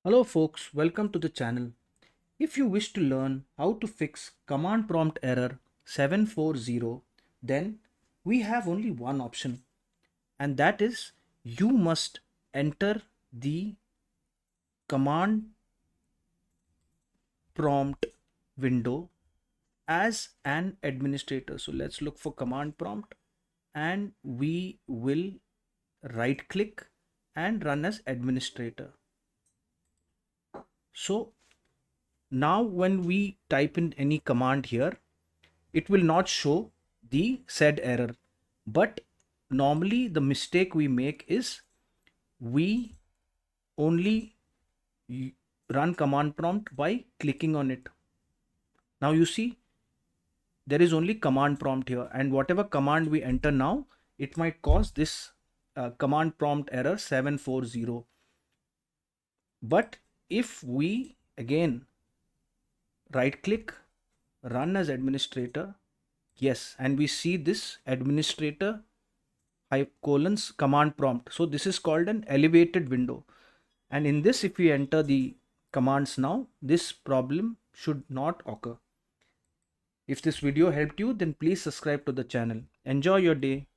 Hello folks, welcome to the channel. If you wish to learn how to fix command prompt error 740, then we have only one option, and that is you must enter the command prompt window as an administrator. So let's look for command prompt and we will right click and run as administrator. So now when we type in any command here, it will not show the said error. But normally the mistake we make is we only run command prompt by clicking on it. Now you see there is only command prompt here, and whatever command we enter now, it might cause this command prompt error 740. But if we again right click, run as administrator, yes, and we see this administrator colons command prompt. So this is called an elevated window. And in this, if we enter the commands now, this problem should not occur. If this video helped you, then please subscribe to the channel. Enjoy your day.